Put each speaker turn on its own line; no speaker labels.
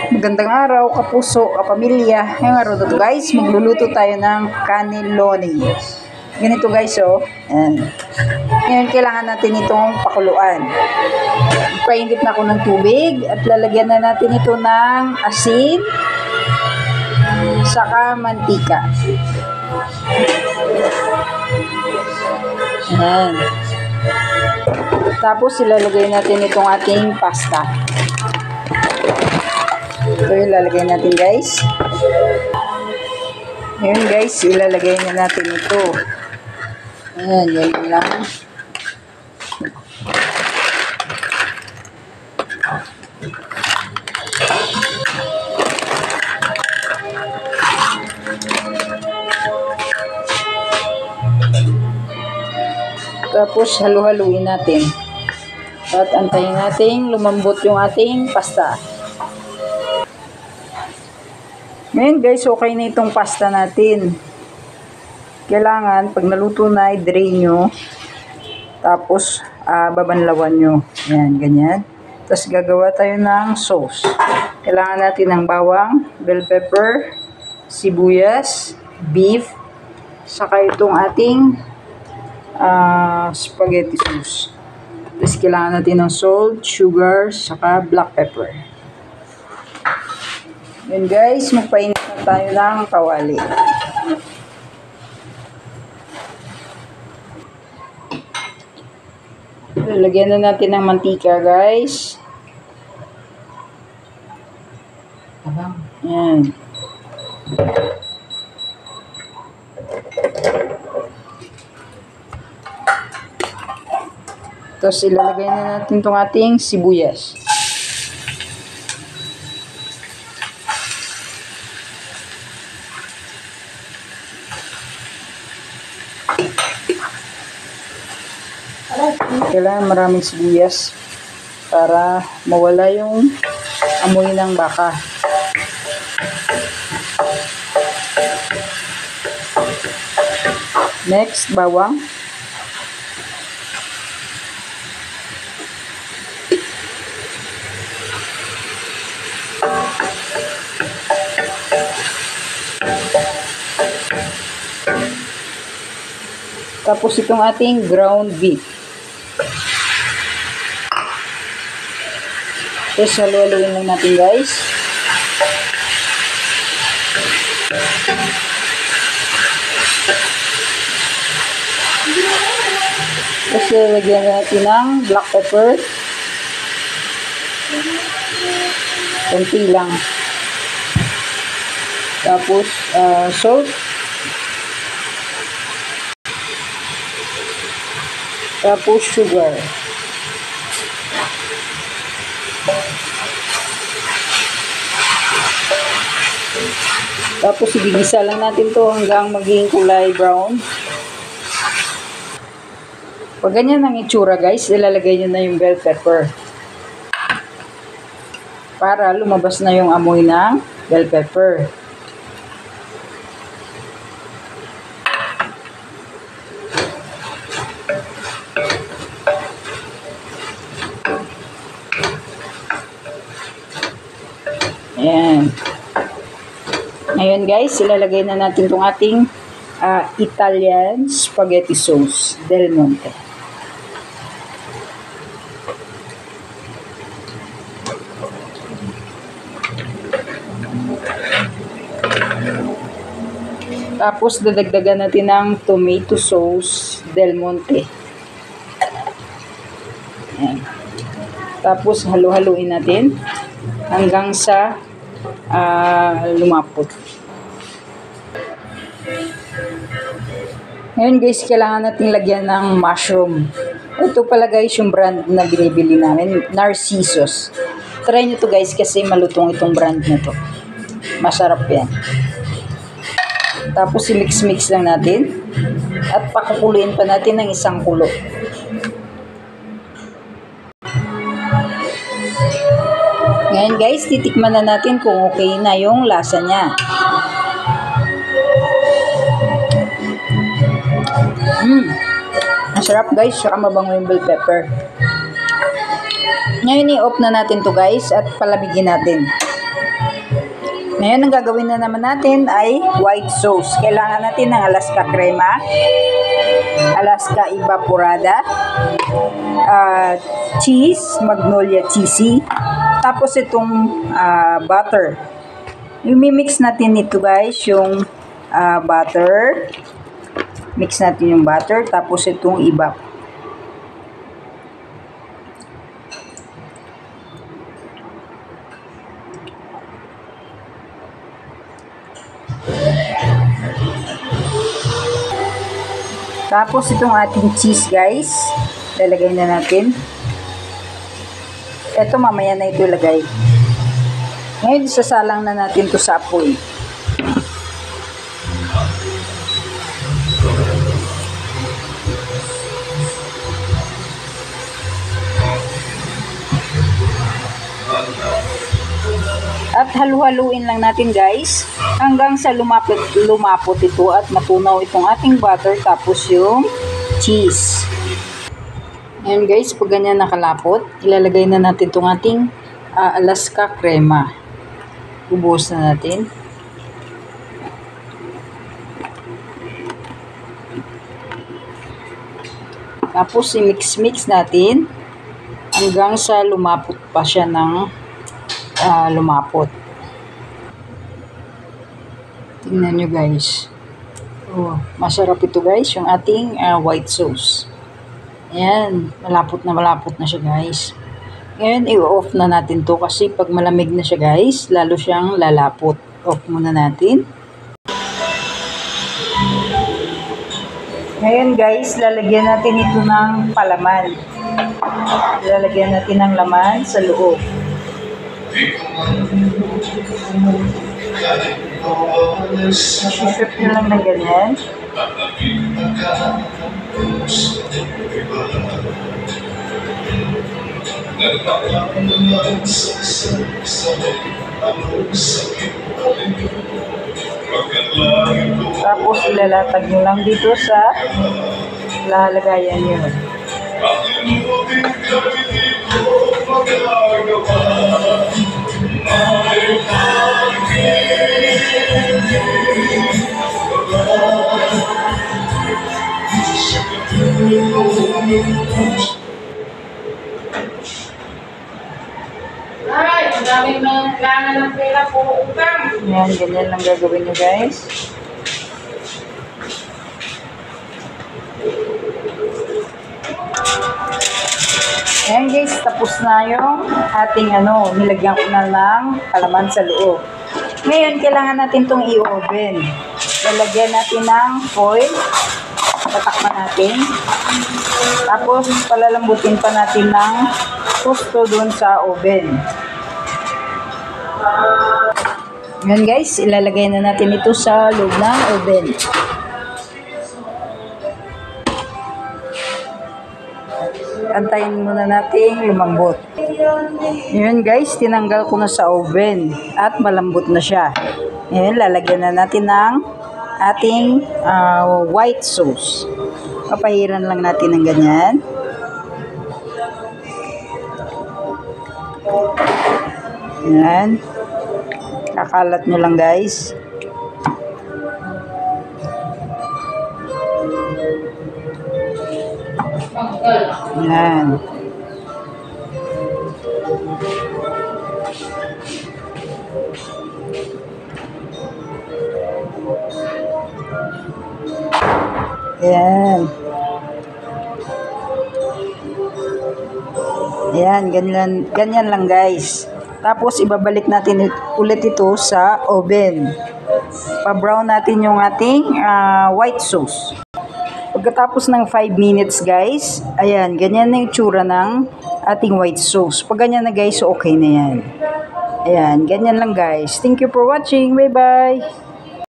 Magandang araw, kapuso, kapamilya. Ngayong araw na to guys, magluluto tayo ng cannelloni. Ganito guys, oh. Ayan. Ngayon, kailangan natin itong pakuluan. Ipainit na ako ng tubig at lalagyan na natin ito ng asin saka mantika. Ayan. Tapos ilalagay natin itong ating pasta. Ito yung ilalagay natin guys. Ngayon guys, ilalagay na natin ito. Ayan, yan lang. Tapos halu-haluin natin. At antayin natin lumambot yung ating pasta. Ngayon guys, okay na itong pasta natin. Kailangan, pag naluto na, i-drain nyo. Tapos, babanlawan nyo. Ayan, ganyan. Tapos, gagawa tayo ng sauce. Kailangan natin ng bawang, bell pepper, sibuyas, beef, saka itong ating spaghetti sauce. Tapos, kailangan natin ng salt, sugar, saka black pepper. Yun guys, magpainit na tayo ng kawali. Lagyan na natin ng mantika guys. Yan. Tapos ilalagay na natin itong ating sibuyas. Kailangan maraming sibuyas para mawala yung amoy ng baka. Next, bawang. Tapos itong ating ground beef. Tapos haluhaluin lang natin guys. Tapos lalagyan natin ng black pepper. Konti lang. Tapos salt. Tapos sugar. Tapos igigisa lang natin to hanggang maging kulay brown. Pag ganyan ang itsura guys, ilalagay nyo na yung bell pepper. Para lumabas na yung amoy ng bell pepper. Ayan. Ngayon guys, ilalagay na natin itong ating Italian spaghetti sauce Del Monte. Tapos dadagdagan natin ng tomato sauce Del Monte. Ayan. Tapos halu-haluin natin hanggang sa lumapot. Ngayon guys, kailangan natin lagyan ng mushroom. Ito pala guys yung brand na binibili namin, Narcissus. Try nyo to guys kasi malutong itong brand na to. Masarap yan. Tapos i-mix-mix lang natin at pakukuluin pa natin ng isang kulo. Ngayon guys, titikman na natin kung okay na yung lasa niya. Masarap guys, saka mabango yung bell pepper. Ngayon i-off na natin to guys at palamigin natin. Ngayon, ang gagawin na naman natin ay white sauce. Kailangan natin ng Alaska crema, Alaska evaporada, cheese, Magnolia cheesy, tapos itong butter. I-mix natin ito guys, yung butter. Mix natin yung butter, tapos itong evap. Tapos itong ating cheese guys, lalagay na natin. Ito mamaya na ito ilagay. Ngayon isasalang na natin ito sa apoy. At halu-haluin lang natin guys hanggang sa lumapot ito at matunaw itong ating butter tapos yung cheese. Ayan guys, pag ganyan nakalapot, ilalagay na natin itong ating Alaska crema. Ubuhos na natin. Tapos i-mix natin hanggang sa lumapot pa siya ng lumapot. Tingnan nyo guys. Oh, masarap ito guys, yung ating white sauce. Ayan, malapot na siya guys. Ngayon, i-off na natin to kasi pag malamig na siya guys, lalo siyang lalapot. Off muna natin. Ngayon guys, lalagyan natin ito ng palaman. Lalagyan natin ng laman sa loob. Isip nyo lang ng ganyan. Tapos ilalatag nyo lang dito sa lalagayan nyo.
Ay, ang daming kailangan ng pera, puro utang.
Yan, ganyan lang gagawin nyo guys. Ayan guys, tapos na yung ating nilagyan ko na ng palaman sa loob. Ngayon, kailangan natin itong i-oven. Lalagyan natin ng foil. Tatakpan natin. Tapos, palalambutin pa natin ng gusto dun sa oven. Ngayon guys, ilalagay na natin ito sa loob ng oven. Antayin muna natin lumambot. Ngayon guys, tinanggal ko na sa oven at malambot na siya. Ngayon, lalagyan na natin ng ating white sauce. Papahiran lang natin ng ganyan. Yan. Kakalat nyo lang guys. Yan. Yan. Yan, ganyan lang guys. Tapos ibabalik natin ulit ito sa oven. Pa-brown natin yung ating white sauce. Pagkatapos ng 5 minutes guys, ayan, ganyan na yung tsura ng ating white sauce. Pag ganyan na guys, okay na yan. Ayan, ganyan lang guys. Thank you for watching. Bye bye!